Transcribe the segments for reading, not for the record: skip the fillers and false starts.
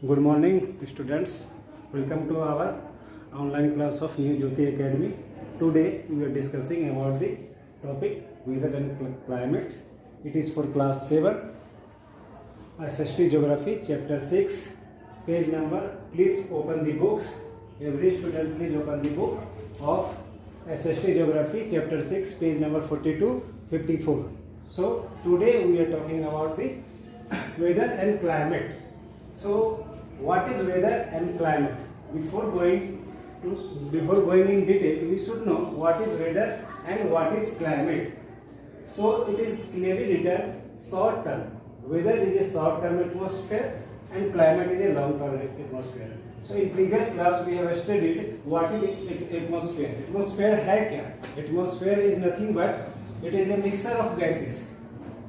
Good morning, students. Welcome to our online class of New Jyoti Academy. Today we are discussing about the topic weather and climate. It is for class 7, SST Geography, chapter 6, page number. Please open the books. Every student please open the book of SST Geography, chapter 6, page number 42-54. So today we are talking about the weather and climate. So what is weather and climate? Before going in detail, we should know what is weather and what is climate. So it is clearly written short term. Weather is a short term atmosphere and climate is a long term atmosphere. So in previous class we have studied what is atmosphere. Atmosphere है क्या? Atmosphere is nothing but it is a mixture of gases.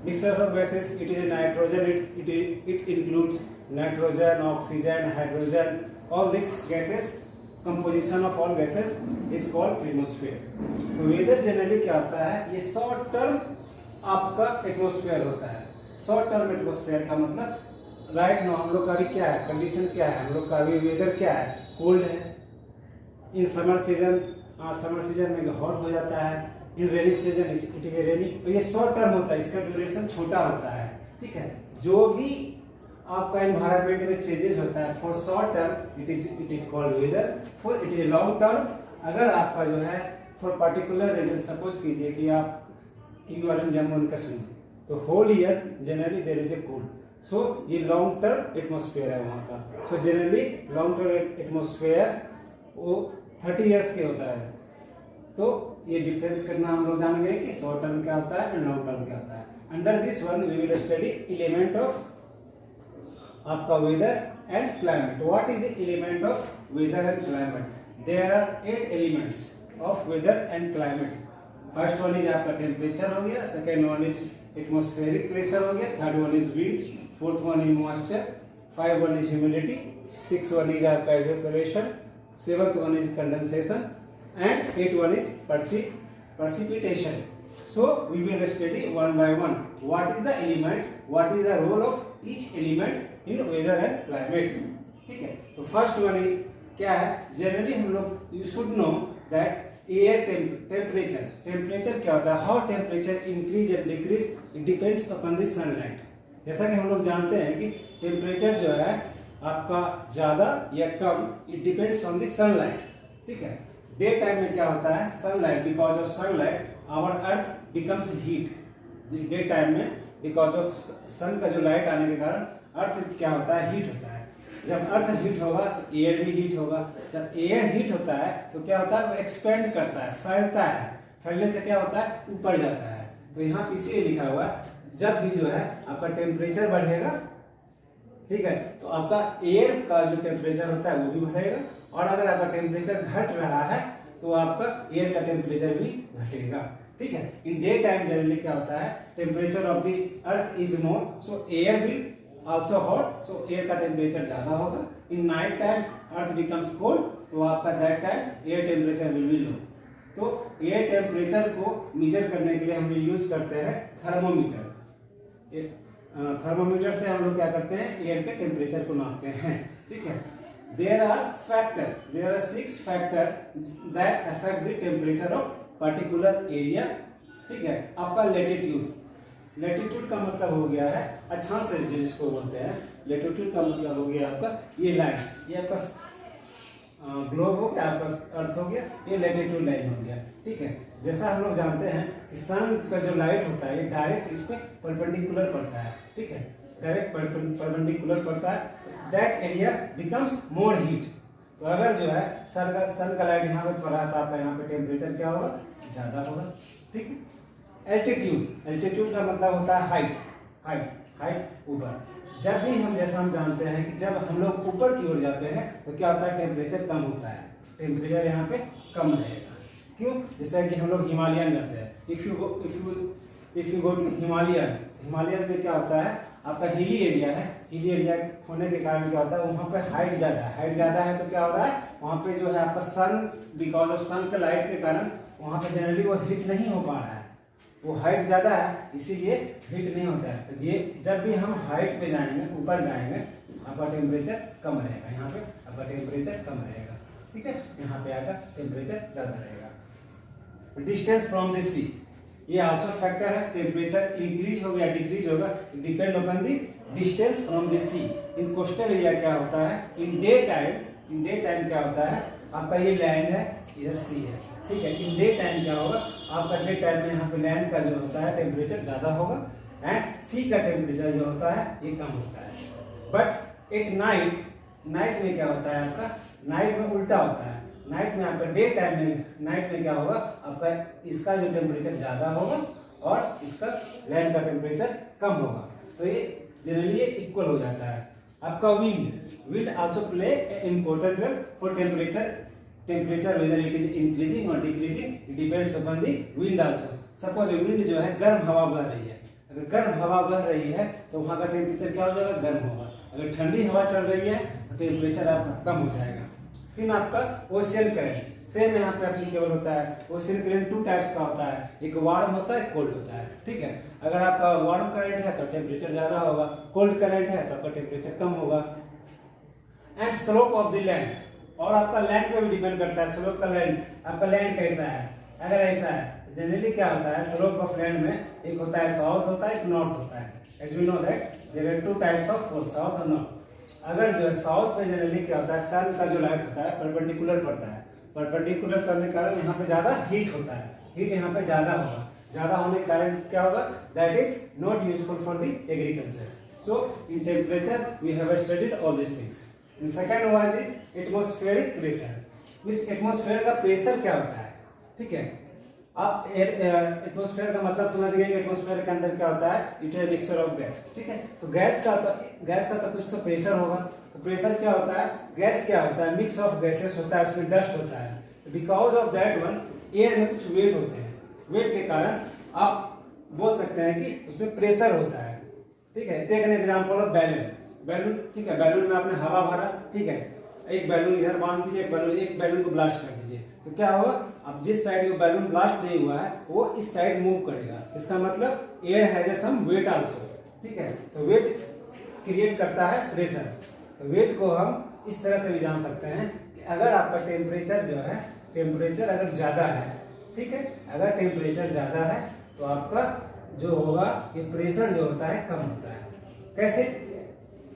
Mixture of gases. It is a nitrogen. It includes nitrogen, oxygen, hydrogen. All these gases. Composition of all gases is called atmosphere. तो weather generally क्या होता है? ये short term आपका atmosphere होता है. Short term atmosphere का मतलब राइट नो हम लोग का अभी क्या है, कंडीशन क्या है, हम लोग का अभी वेदर क्या है, कोल्ड है. इन समर सीजन में हॉट हो जाता है. In rainy season it is rainy. तो ये शॉर्ट टर्म होता है, इसका ड्यूरेशन छोटा होता है. ठीक है. जो भी आपका एनवायरनमेंट में चेंजेस होता है for short term it is called weather. For it is long term अगर आपका जो है फॉर पर्टिकुलर रीजन, सपोज कीजिए कि आप you are in Jammu and Kashmir, तो whole year generally there is a cold. So ये लॉन्ग टर्म एटमॉस्फेयर है वहाँ का. So generally long term atmosphere वो 30 इयर्स के होता है. तो ये डिफरेंस करना हम लोग जान गए कि शॉर्ट टर्म क्या होता है एंड लॉन्ग टर्म क्या होता है. Under this one we will study element of आपका weather and climate. What is the element of weather and climate? There are 8 elements of weather and climate. First one is आपका temperature हो गया, second one is atmospheric pressure हो गया, third one is wind, fourth one is moisture, five one is humidity, six one is आपका evaporation, seventh one is condensation and eight one is precipitation. So we will study one by one what is the element, what is the role of each element in weather and climate. ठीक है. तो first one क्या है? Generally हम लोग you should know that air temperature क्या होता है? How temperature increase and decrease it depends upon the sunlight. जैसा कि हम लोग जानते हैं कि टेम्परेचर जो है आपका ज्यादा या कम it depends on the sunlight. ठीक है. डे टाइम में क्या होता है? Sunlight, because of sunlight our earth becomes heat. Day time में बिकॉज ऑफ सन का जो लाइट आने के कारण अर्थ क्या होता है? हीट होता है. जब अर्थ हीट होगा तो एयर भी हीट होगा. जब एयर हीट होता है तो क्या होता है? वो एक्सपेंड करता है, फैलता है. फैलने से क्या होता है? ऊपर जाता है. तो यहाँ इसीलिए लिखा हुआ है जब भी जो है आपका टेम्परेचर बढ़ेगा, ठीक है, तो आपका एयर का जो टेम्परेचर होता है वो भी बढ़ेगा. और अगर आपका टेम्परेचर घट रहा है तो आपका एयर का टेम्परेचर भी घटेगा. ठीक है. इन डे टाइम जनरली क्या होता है? Temperature of the earth is more, so air will also hot, so air का टेम्परेचर ज्यादा होगा. In night time earth becomes cold, तो आपका that time air temperature will be low. तो air temperature को मेजर करने के लिए हम यूज करते हैं थर्मोमीटर. थर्मोमीटर से हम लोग क्या करते हैं? एयर के टेम्परेचर को नापते हैं. ठीक है. there are 6 factors that affect the temperature of particular area. ठीक है. आपका लेटिट्यूड का मतलब हो गया है अक्षांश जिसको बोलते हैं. लेटिट्यूड का मतलब हो गया आपका ये लाइन, ये आपका ग्लोब हो गया, आपका अर्थ हो गया, ये लेटिट्यूड लाइन हो गया. ठीक है. जैसा हम लोग जानते हैं कि सन का जो लाइट होता है ये डायरेक्ट इस पे परपेंडिकुलर पड़ता है. ठीक है. डायरेक्ट परपेंडिकुलर पड़ता है. That area becomes more heat. तो अगर जो है सन का लाइट यहाँ पे पड़ा तो आपका यहाँ पे टेम्परेचर क्या होगा? ज्यादा होगा. ठीक है. एल्टीट्यूड का मतलब होता है हाइट ऊपर. जब भी हम जैसा हम जानते हैं कि जब हम लोग ऊपर की ओर जाते हैं तो क्या होता है? टेम्परेचर कम होता है. टेम्परेचर यहाँ पे कम रहेगा. क्यों? जैसे कि हम लोग हिमालयन जाते हैं. If you go to Himalayas में क्या होता है? आपका हिली एरिया है. हिली एरिया होने के कारण क्या होता है? वहाँ पे हाइट ज्यादा है. तो क्या हो रहा है? वहाँ पे जो है आपका सन, बिकॉज ऑफ सन के लाइट के कारण वहाँ पे जनरली वो हीट नहीं हो पा रहा है. वो हाइट ज़्यादा है इसीलिए हीट नहीं होता है। तो ये जब भी हम हाइट पे जाएंगे, ऊपर जाएंगे, आपका टेम्परेचर कम रहेगा, यहाँ पे आपका टेम्परेचर कम रहेगा, ठीक है, यहाँ पे आपका टेम्परेचर ज़्यादा रहेगा। डिस्टेंस फ्रॉम द सी, ये आल्सो फैक्टर है, टेम्परेचर इंक्रीज होगा या डिक्रीज होगा, depend upon the distance from the sea. In coastal area क्या होता है, इन डे टाइम क्या होता है, आपका ये लैंड है, इधर सी है, ठीक है। इन डे टाइम क्या होगा, आपका डे टाइम में यहाँ पे लैंड का जो होता है टेम्परेचर ज़्यादा होगा एंड सी का टेम्परेचर जो होता है ये कम होता है। बट एक नाइट में क्या होता है आपका, नाइट में उल्टा होता है। नाइट में आपका डे टाइम में, नाइट में क्या होगा आपका, इसका जो टेम्परेचर ज़्यादा होगा और इसका लैंड का टेम्परेचर कम होगा, तो ये जनरली इक्वल हो जाता है। आपका wind also play important role for temperature weather it is increasing और decreasing, it depends upon the wind also. Suppose wind जो है गर्म हवा बह रही है, अगर गर्म हवा बह रही है तो वहाँ का टेम्परेचर क्या हो जाएगा, गर्म होगा। अगर ठंडी हवा चल रही है तो टेम्परेचर आपका कम हो जाएगा। फिर आपका ओशियन करंट सेम यहाँ पे एप्लीकेबल होता है। ओशियन करंट 2 टाइप्स का होता है, एक वार्म होता है, कोल्ड होता है, ठीक है। अगर आपका वार्म करंट है तो टेम्परेचर ज़्यादा होगा, कोल्ड करंट है तो आपका टेम्परेचर कम होगा। And slope of the land, और आपका लैंड पे भी डिपेंड करता है, स्लोप का लैंड, आपका लैंड कैसा है। अगर ऐसा है, जनरली क्या होता है स्लोप ऑफ लैंड में एक होता है साउथ होता है, एक नॉर्थ होता है। As we know that there are 2 types of pole, south और नॉर्थ। अगर जो है साउथ में जनरली क्या होता है, सन का जो लाइट होता है परपेंडिकुलर पड़ता है, परपेंडिकुलर करने के कारण यहाँ पे ज़्यादा हीट होता है, हीट यहाँ पे ज़्यादा होगा, ज़्यादा होने के कारण क्या होगा, that is not useful for the agriculture. So in temperature we have studied all this things. In second one is atmospheric pressure. इस एटमॉस्फेयर का प्रेशर क्या होता है, ठीक है। आप एटमॉस्फेयर का मतलब समझ गए, एटमॉस्फेयर के अंदर क्या होता है, it is mixture of gas, ठीक है। तो गैस का तो कुछ तो प्रेशर होगा। तो प्रेशर क्या होता है, गैस क्या होता है, मिक्स ऑफ गैसेस होता है, उसमें डस्ट होता है। Because of that one air में कुछ वेट होते हैं, वेट के कारण आप बोल सकते हैं कि उसमें प्रेशर होता है, ठीक है। Take an example of balloon, ठीक है। बैलून में आपने हवा भरा, ठीक है, एक बैलून इधर बांध दीजिए, एक बैलून को ब्लास्ट कर दीजिए, तो क्या होगा, अब जिस साइड वो बैलून ब्लास्ट नहीं हुआ है वो इस साइड मूव करेगा। इसका मतलब air has some weight also, ठीक है। तो वेट क्रिएट करता है प्रेशर। तो वेट को हम इस तरह से भी जान सकते हैं कि अगर आपका टेम्परेचर जो है, टेम्परेचर अगर ज़्यादा है, ठीक है, अगर टेम्परेचर ज़्यादा है तो आपका जो होगा ये प्रेशर जो होता है कम होता है। कैसे,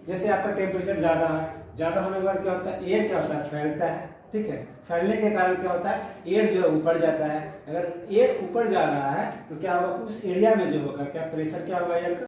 जैसे आपका टेम्परेचर ज़्यादा है, ज़्यादा होने के बाद क्या होता है, एयर क्या होता है, फैलता है, ठीक है। फैलने के कारण क्या होता है, एयर जो है ऊपर जाता है। अगर एयर ऊपर जा रहा है तो क्या होगा, उस एरिया में जो होगा क्या प्रेशर क्या होगा एयर का,